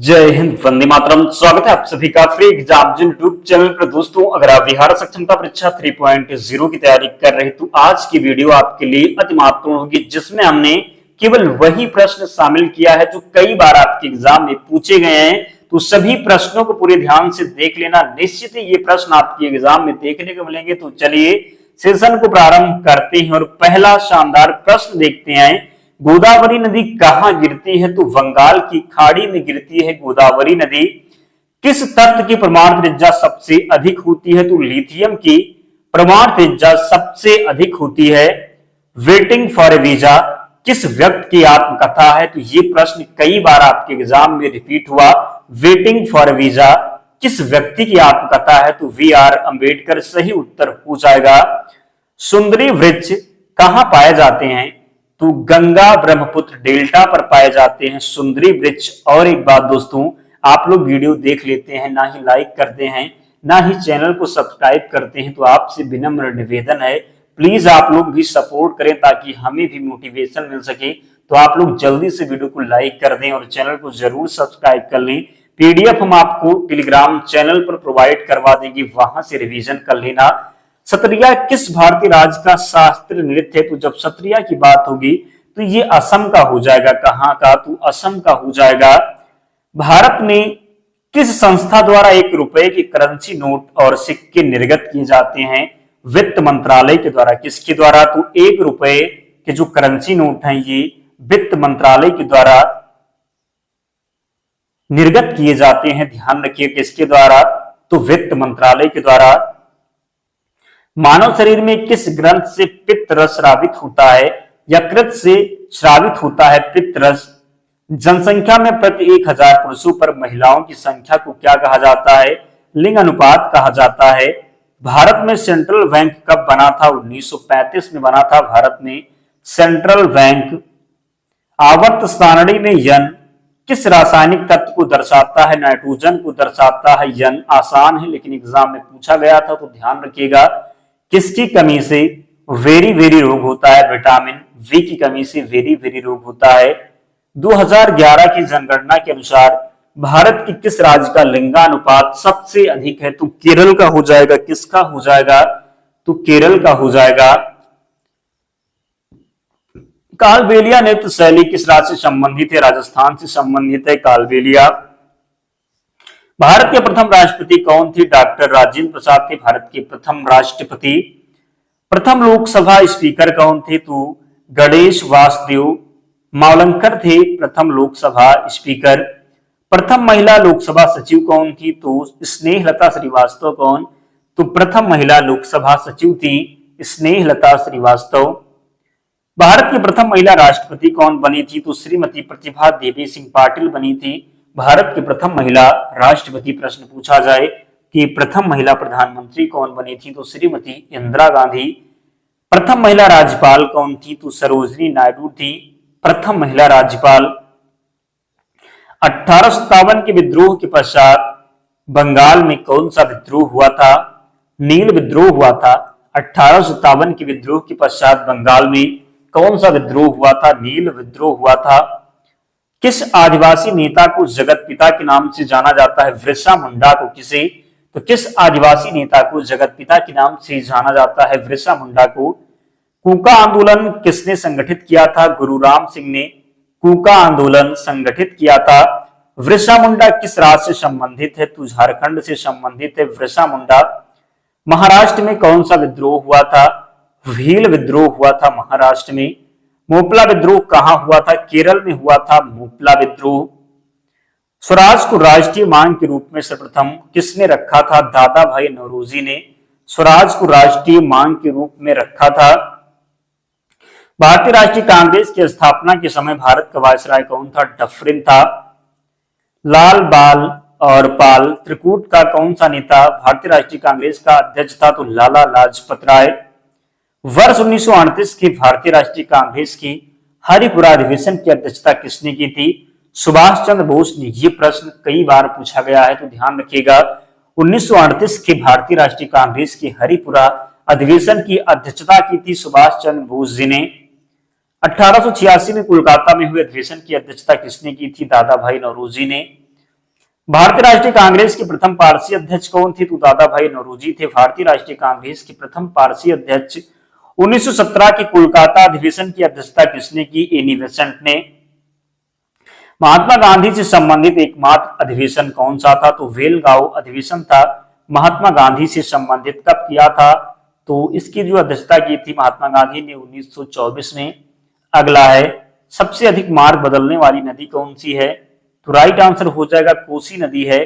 जय हिंद, वंदे मातरम। स्वागत है आप सभी का फ्री एग्जाम यूट्यूब चैनल पर। दोस्तों, अगर आप बिहार सक्षमता परीक्षा 3.0 की तैयारी कर रहे तो आज की वीडियो आपके लिए अति महत्वपूर्ण होगी, जिसमें हमने केवल वही प्रश्न शामिल किया है जो कई बार आपके एग्जाम में पूछे गए हैं। तो सभी प्रश्नों को पूरे ध्यान से देख लेना। निश्चित ही ये प्रश्न आपके एग्जाम में देखने को मिलेंगे। तो चलिए सेशन को प्रारंभ करते हैं और पहला शानदार प्रश्न देखते हैं। गोदावरी नदी कहां गिरती है? तो बंगाल की खाड़ी में गिरती है गोदावरी नदी। किस तत्व की परमाणु त्रिज्या सबसे अधिक होती है? तो लिथियम की परमाणु त्रिज्या सबसे अधिक होती है। वेटिंग फॉर ए वीजा किस व्यक्ति की आत्मकथा है? तो ये प्रश्न कई बार आपके एग्जाम में रिपीट हुआ। वेटिंग फॉर ए वीजा किस व्यक्ति की आत्मकथा है? तो वी.आर. अंबेडकर सही उत्तर हो जाएगा। सुंदरी वृक्ष कहां पाए जाते हैं? तो गंगा ब्रह्मपुत्र डेल्टा पर पाए जाते हैं सुंदरी वृक्ष। और एक बात दोस्तों, आप लोग वीडियो देख लेते हैं, ना ही लाइक करते हैं, ना ही चैनल को सब्सक्राइब करते हैं। तो आपसे विनम्र निवेदन है, प्लीज आप लोग भी सपोर्ट करें ताकि हमें भी मोटिवेशन मिल सके। तो आप लोग जल्दी से वीडियो को लाइक कर दें और चैनल को जरूर सब्सक्राइब कर लें। पीडीएफ हम आपको टेलीग्राम चैनल पर प्रोवाइड करवा देंगे, वहां से रिवीजन कर लेना। सत्रिया किस भारतीय राज्य का शास्त्रीय नृत्य है? तो जब सत्रिया की बात होगी तो ये असम का हो जाएगा। कहां का? तो असम का हो जाएगा। भारत में किस संस्था द्वारा 1 रुपए की करेंसी नोट और सिक्के निर्गत किए जाते हैं? वित्त मंत्रालय के द्वारा। किसके द्वारा? तो 1 रुपए के जो करेंसी नोट हैं ये वित्त मंत्रालय के द्वारा निर्गत किए जाते हैं। ध्यान रखिए, किसके द्वारा? तो वित्त मंत्रालय के द्वारा। मानव शरीर में किस ग्रंथ से पित्त रस स्रावित होता है? यकृत से स्रावित होता है पित्त रस। जनसंख्या में प्रति 1000 पुरुषों पर महिलाओं की संख्या को क्या कहा जाता है? लिंग अनुपात कहा जाता है। भारत में सेंट्रल बैंक कब बना था? 1935 में बना था भारत में सेंट्रल बैंक। आवर्त सारणी में यन किस रासायनिक तत्व को दर्शाता है? नाइट्रोजन को दर्शाता है यन। आसान है लेकिन एग्जाम में पूछा गया था, तो ध्यान रखिएगा। किसकी कमी से वेरी वेरी रोग होता है? विटामिन वी की कमी से वेरी वेरी रोग होता है। 2011 की जनगणना के अनुसार भारत की किस राज्य का लिंगानुपात सबसे अधिक है? तो केरल का हो जाएगा। किसका हो जाएगा? तो केरल का हो जाएगा। कालबेलिया नृत्य शैली किस राज्य से संबंधित है? राजस्थान से संबंधित है कालबेलिया। भारत के प्रथम राष्ट्रपति कौन थे? डॉक्टर राजेंद्र प्रसाद थे भारत के प्रथम राष्ट्रपति। प्रथम लोकसभा स्पीकर कौन थे? तो गणेश वासुदेव मावलंकर थे प्रथम लोकसभा स्पीकर। प्रथम महिला लोकसभा सचिव कौन थी? तो स्नेहलता श्रीवास्तव। कौन? तो प्रथम महिला लोकसभा सचिव थी स्नेहलता श्रीवास्तव। भारत की प्रथम महिला राष्ट्रपति कौन बनी थी? तो श्रीमती प्रतिभा देवी सिंह पाटिल बनी थी भारत की प्रथम महिला राष्ट्रपति। प्रश्न पूछा जाए कि प्रथम महिला प्रधानमंत्री कौन बनी थी? तो श्रीमती इंदिरा गांधी। प्रथम महिला राज्यपाल कौन थी? तो सरोजिनी नायडू थी प्रथम महिला राज्यपाल। 1857 के विद्रोह के पश्चात बंगाल में कौन सा विद्रोह हुआ था? नील विद्रोह हुआ था। 1857 के विद्रोह के पश्चात बंगाल में कौन सा विद्रोह हुआ था? नील विद्रोह हुआ था। किस आदिवासी नेता को जगत पिता के नाम से जाना जाता है? बिरसा मुंडा को। किसे? तो किस आदिवासी नेता को जगत पिता के नाम से जाना जाता है? बिरसा मुंडा को। कूका आंदोलन किसने संगठित किया था? गुरुराम सिंह ने कूका आंदोलन संगठित किया था। बिरसा मुंडा किस राज्य से संबंधित है? तो झारखंड से संबंधित है बिरसा मुंडा। महाराष्ट्र में कौन सा विद्रोह हुआ था? भील विद्रोह हुआ था महाराष्ट्र में। मोपला विद्रोह कहां हुआ था? केरल में हुआ था मोपला विद्रोह। स्वराज को राष्ट्रीय मांग के रूप में सर्वप्रथम किसने रखा था? दादा भाई नौरोजी ने स्वराज को राष्ट्रीय मांग के रूप में रखा था। भारतीय राष्ट्रीय कांग्रेस की स्थापना के समय भारत का वायसराय कौन था? डफरिन था। लाल बाल और पाल त्रिकूट का कौन सा नेता भारतीय राष्ट्रीय कांग्रेस का अध्यक्ष था? तो लाला लाजपत राय। वर्ष 1938 की भारतीय राष्ट्रीय कांग्रेस की हरिपुरा अधिवेशन की अध्यक्षता किसने की थी? सुभाष चंद्र बोस ने। यह प्रश्न कई बार पूछा गया है, तो ध्यान रखिएगा। 1938 की भारतीय राष्ट्रीय कांग्रेस की हरिपुरा अधिवेशन की अध्यक्षता की थी सुभाष चंद्र बोस जी ने। 1886 में कोलकाता में हुए अधिवेशन की अध्यक्षता किसने की थी? दादा भाई नौरोजी ने। भारतीय राष्ट्रीय कांग्रेस के प्रथम पारसी अध्यक्ष कौन थे? तो दादा भाई नौरोजी थे भारतीय राष्ट्रीय कांग्रेस के प्रथम पारसी अध्यक्ष। 1917 के कोलकाता अधिवेशन की अध्यक्षता किसने की? एनी बेसेंट ने। महात्मा गांधी से संबंधित एकमात्र अधिवेशन कौन सा था? तो वेलगांव अधिवेशन था महात्मा गांधी से संबंधित। कब किया था? तो इसकी जो अध्यक्षता की थी महात्मा गांधी ने 1924 में। अगला है, सबसे अधिक मार्ग बदलने वाली नदी कौन सी है? तो राइट आंसर हो जाएगा कोसी नदी है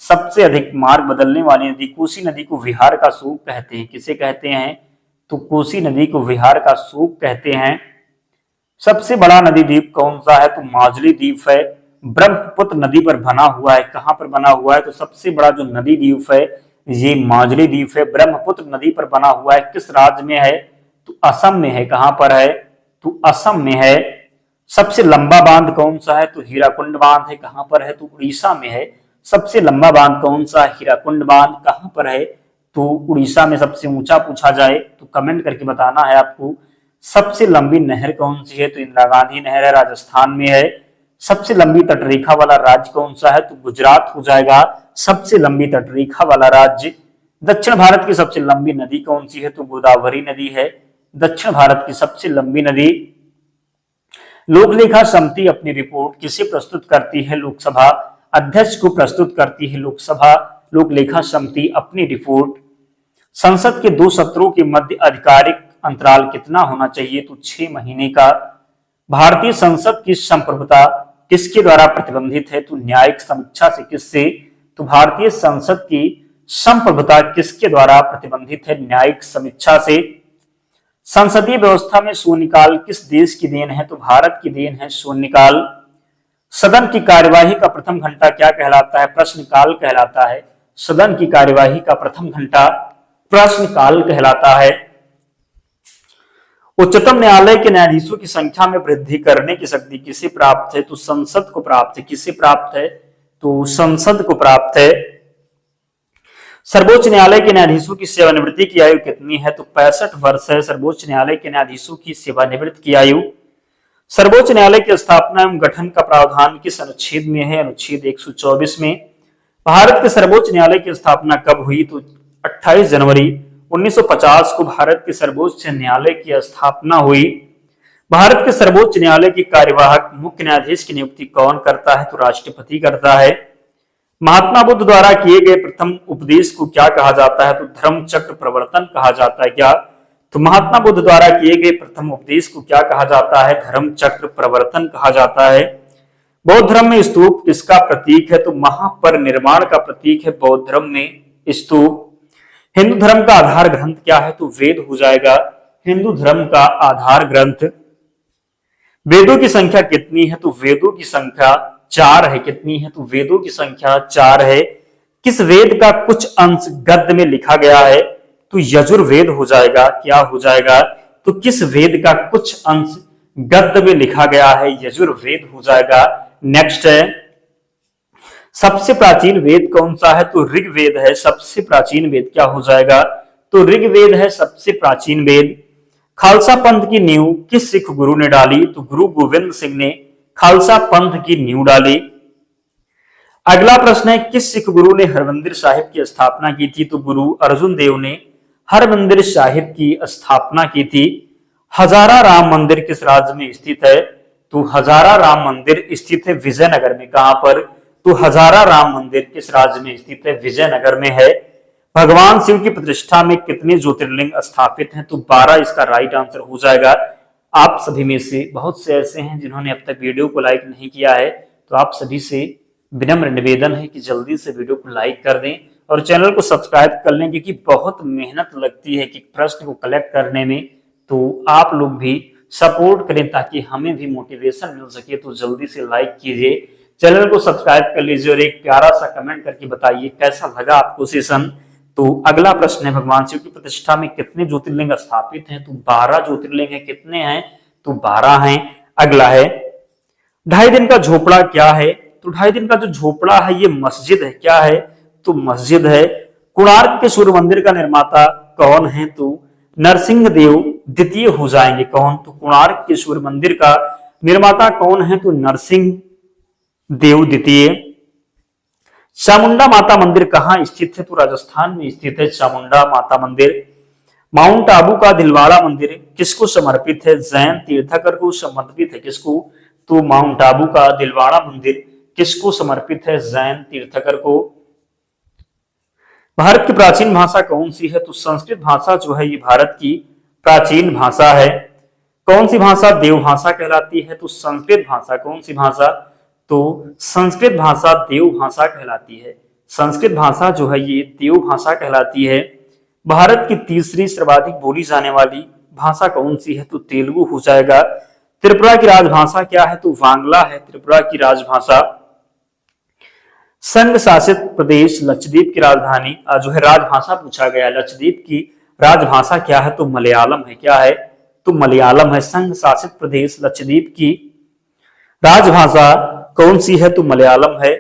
सबसे अधिक मार्ग बदलने वाली नदी। कोसी नदी को विहार का सूप कहते हैं। किसे कहते हैं? तो कोसी नदी को विहार का सूप कहते हैं। सबसे बड़ा नदी द्वीप कौन सा है? तो माजुली द्वीप है, ब्रह्मपुत्र नदी पर बना हुआ है। कहां पर बना हुआ है? तो सबसे बड़ा जो नदी द्वीप है ये माजुली द्वीप है, ब्रह्मपुत्र नदी पर बना हुआ है। किस राज्य में है? तो असम में है। कहां पर है? तो असम में है। सबसे लंबा बांध कौन सा है? तो हीराकुंड बांध है। कहां पर है? तो उड़ीसा में है। सबसे लंबा बांध कौन सा? हीराकुंड बांध। कहां पर है? तो उड़ीसा में। सबसे ऊंचा पूछा जाए तो कमेंट करके बताना है आपको। सबसे लंबी नहर कौन सी है? तो इंदिरा गांधी नहर है, राजस्थान में है। सबसे लंबी तटरेखा वाला राज्य कौन सा है? तो गुजरात हो जाएगा सबसे लंबी तटरेखा वाला राज्य। दक्षिण भारत की सबसे लंबी नदी कौन सी है? तो गोदावरी नदी है दक्षिण भारत की सबसे लंबी नदी। लोकलेखा समिति अपनी रिपोर्ट किसे प्रस्तुत करती है? लोकसभा अध्यक्ष को प्रस्तुत करती है लोकसभा लोकलेखा समिति अपनी रिपोर्ट। संसद के 2 सत्रों के मध्य आधिकारिक अंतराल कितना होना चाहिए? तो 6 महीने का। भारतीय संसद की संप्रभुता किसके द्वारा प्रतिबंधित है? तो न्यायिक समीक्षा से। किससे? तो भारतीय संसद की संप्रभुता किसके द्वारा प्रतिबंधित है? न्यायिक समीक्षा से। संसदीय व्यवस्था में शून्यकाल किस देश की देन है? तो भारत की देन है शून्यकाल। सदन की कार्यवाही का प्रथम घंटा क्या कहलाता है? प्रश्नकाल कहलाता है। सदन की कार्यवाही का प्रथम घंटा प्रश्नकाल कहलाता है। उच्चतम न्यायालय के न्यायाधीशों की संख्या में वृद्धि करने की शक्ति किसे प्राप्त है? तो संसद को प्राप्त है। किसे प्राप्त है? तो संसद को प्राप्त है। सर्वोच्च न्यायालय के न्यायाधीशों की सेवानिवृत्ति की आयु कितनी है? तो 65 वर्ष है सर्वोच्च न्यायालय के न्यायाधीशों की सेवानिवृत्ति की आयु। सर्वोच्च न्यायालय की स्थापना एवं गठन का प्रावधान किस अनुच्छेद में है? अनुच्छेद 124 में। भारत के सर्वोच्च न्यायालय की स्थापना कब हुई? तो 28 जनवरी 1950 को भारत के सर्वोच्च न्यायालय की स्थापना हुई। भारत के सर्वोच्च न्यायालय की कार्यवाहक मुख्य न्यायाधीश की नियुक्ति कौन करता है? तो राष्ट्रपति करता है। महात्मा बुद्ध द्वारा किए गए प्रथम उपदेश को क्या कहा जाता है? तो धर्म चक्र प्रवर्तन कहा जाता है। क्या? तो महात्मा बुद्ध द्वारा किए गए प्रथम उपदेश को क्या कहा जाता है? धर्म चक्र प्रवर्तन कहा जाता है। बौद्ध धर्म में स्तूप किसका प्रतीक है? तो महापरिनिर्वाण का प्रतीक है बौद्ध धर्म में स्तूप। हिंदू धर्म का आधार ग्रंथ क्या है? तो वेद हो जाएगा हिंदू धर्म का आधार ग्रंथ। वेदों की संख्या कितनी है? तो वेदों की संख्या 4 है। कितनी है? तो वेदों की संख्या 4 है। किस वेद का कुछ अंश गद्य में लिखा गया है? तो यजुर्वेद हो जाएगा। क्या हो जाएगा? तो किस वेद का कुछ अंश गद्य में लिखा गया है? यजुर्वेद हो जाएगा। नेक्स्ट है, सबसे प्राचीन वेद कौन सा है? तो ऋग्वेद है सबसे प्राचीन वेद। क्या हो जाएगा? तो ऋग्वेद है सबसे प्राचीन वेद। खालसा पंथ की नींव किस सिख गुरु ने डाली? तो गुरु गोविंद सिंह ने खालसा पंथ की नींव डाली। अगला प्रश्न है, किस सिख गुरु ने हरमंदिर साहिब की स्थापना की थी? तो गुरु अर्जुन देव ने हरमंदिर साहिब की स्थापना की थी। हजारा राम मंदिर किस राज्य में स्थित है? तो हजारा राम मंदिर स्थित है विजयनगर में। कहां पर? तो हजारा राम मंदिर किस राज्य में स्थित है? विजयनगर में है। भगवान शिव की प्रतिष्ठा में कितने ज्योतिर्लिंग स्थापित हैं? तो 12 इसका राइट आंसर हो जाएगा। आप सभी में से बहुत से ऐसे हैं जिन्होंने अब तक वीडियो को लाइक नहीं किया है, तो आप सभी से विनम्र निवेदन है कि जल्दी से वीडियो को लाइक कर दें और चैनल को सब्सक्राइब कर लें, क्योंकि बहुत मेहनत लगती है कि प्रश्न को कलेक्ट करने में। तो आप लोग भी सपोर्ट करें ताकि हमें भी मोटिवेशन मिल सके। तो जल्दी से लाइक कीजिए, चैनल को सब्सक्राइब कर लीजिए और एक प्यारा सा कमेंट करके बताइए कैसा लगा आपको सेशन। तो अगला प्रश्न है, भगवान शिव की प्रतिष्ठा में कितने ज्योतिर्लिंग स्थापित हैं? तो 12 ज्योतिर्लिंग है। कितने हैं? तो 12 हैं। अगला है, 2.5 दिन का झोपड़ा क्या है? तो 2.5 दिन का जो झोपड़ा है ये मस्जिद है। क्या है? तो मस्जिद है। कोणार्क के सूर्य मंदिर का निर्माता कौन है? तो नरसिंह देव द्वितीय हो जाएंगे। कौन? तो कोणार्क के सूर्य मंदिर का निर्माता कौन है? तो नरसिंह देव द्वितीय। चामुंडा माता मंदिर कहाँ स्थित है? तो राजस्थान में स्थित है चामुंडा माता मंदिर। माउंट आबू का दिलवाड़ा मंदिर किसको समर्पित है? जैन तीर्थकर को समर्पित है। किसको? तो माउंट आबू का दिलवाड़ा मंदिर किसको समर्पित है? जैन तीर्थकर को। भारत की प्राचीन भाषा कौन सी है? तो संस्कृत भाषा जो है ये भारत की प्राचीन भाषा है। कौन सी भाषा देवभाषा कहलाती है? तो संस्कृत भाषा। कौन सी भाषा? तो संस्कृत भाषा देवभाषा कहलाती है। संस्कृत भाषा जो है ये देवभाषा कहलाती है। भारत की तीसरी सर्वाधिक बोली जाने वाली भाषा कौन सी है? तो तेलुगु हो जाएगा। त्रिपुरा की राजभाषा क्या है? तो बांग्ला है त्रिपुरा की राजभाषा। संघ शासित प्रदेश लक्षद्वीप की राजधानी जो है राजभाषा पूछा गया, लक्षद्वीप की राजभाषा क्या है? तो मलयालम है। क्या है? तो मलयालम है। संघ शासित प्रदेश लक्षद्वीप की राजभाषा कौन सी है? तो मलयालम है।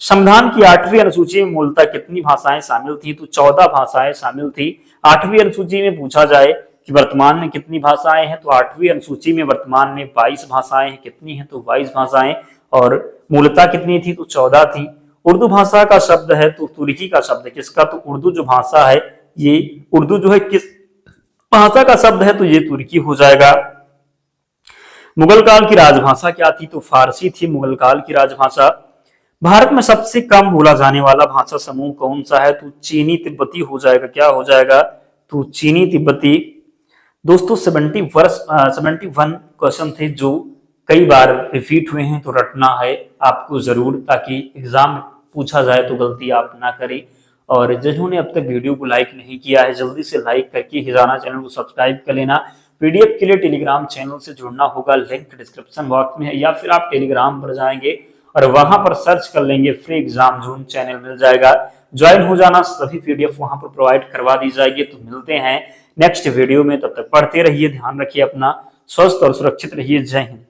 संविधान की 8वीं अनुसूची में मूलतः कितनी भाषाएं शामिल थी? तो 14 भाषाएं शामिल थी। 8वीं अनुसूची में पूछा जाए कि वर्तमान में कितनी भाषाएं हैं, तो 8वीं अनुसूची में वर्तमान में 22 भाषाएं हैं। कितनी हैं? तो 22 भाषाएं। और मूलतः कितनी थी? तो 14 थी। उर्दू भाषा का शब्द है तो तुर्की का शब्द है। किसका? तो उर्दू जो भाषा है ये उर्दू जो है किस भाषा का शब्द है? तो ये तुर्की हो जाएगा। मुगल काल की राजभाषा क्या थी? तो फारसी थी मुगल काल की राजभाषा। भारत में सबसे कम बोला जाने वाला भाषा समूह कौन सा है? तो चीनी तिब्बती हो जाएगा। क्या हो जाएगा? तो चीनी तिब्बती। दोस्तों 71 क्वेश्चन थे जो कई बार रिपीट हुए हैं, तो रटना है आपको जरूर, ताकि एग्जाम पूछा जाए तो गलती आप ना करें। और जिन्होंने अब तक वीडियो को लाइक नहीं किया है जल्दी से लाइक करके हिजाना चैनल को सब्सक्राइब कर लेना। पीडीएफ के लिए टेलीग्राम चैनल से जुड़ना होगा, लिंक डिस्क्रिप्शन बॉक्स में है, या फिर आप टेलीग्राम पर जाएंगे और वहां पर सर्च कर लेंगे फ्री एग्जाम जोन चैनल मिल जाएगा, ज्वाइन हो जाना। सभी पीडीएफ वहां पर प्रोवाइड करवा दी जाएगी। तो मिलते हैं नेक्स्ट वीडियो में, तब तक पढ़ते रहिए, ध्यान रखिए अपना, स्वस्थ और सुरक्षित रहिए। जय हिंद।